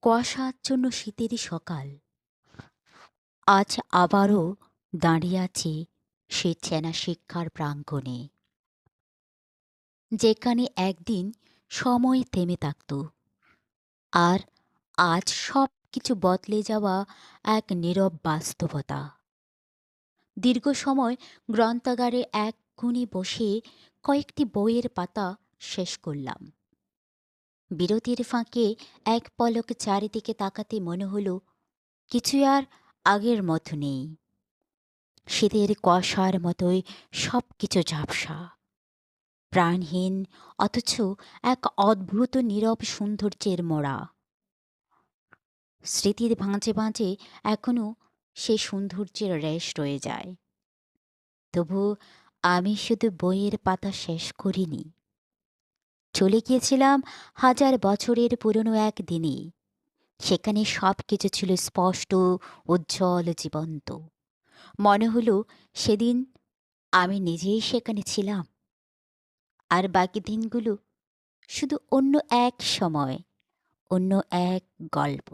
কুয়াশাচ্ছন্ন শীতেরই সকাল। আজ আবারও দাঁড়িয়ে আছি সেই চেনা শিক্ষার প্রাঙ্গণে, যেখানে একদিন সময় থেমে থাকত, আর আজ সব কিছু বদলে যাওয়া এক নীরব বাস্তবতা। দীর্ঘ সময় গ্রন্থাগারে এক কোণে বসে কয়েকটি বইয়ের পাতা শেষ করলাম। বিরতির ফাঁকে এক পলক চারিদিকে তাকাতে মনে হলো কিছুই আর আগের মতো নেই। শীতের কুয়াশার মতোই সব কিছু ঝাপসা, প্রাণহীন, অথচ এক অদ্ভুত নীরব সৌন্দর্যের মোড়া। স্মৃতির ভাঁজে ভাঁজে এখনো সে সৌন্দর্যের রেশ রয়ে যায়। তবু আমি শুধু বইয়ের পাতা শেষ করিনি, চলে গিয়েছিলাম হাজার বছরের পুরনো এক দিনে। সেখানে সব কিছু ছিল স্পষ্ট, উজ্জ্বল, জীবন্ত। মনে হলো সেদিন আমি নিজেই সেখানে ছিলাম, আর বাকি দিনগুলো শুধু অন্য এক সময়, অন্য এক গল্প।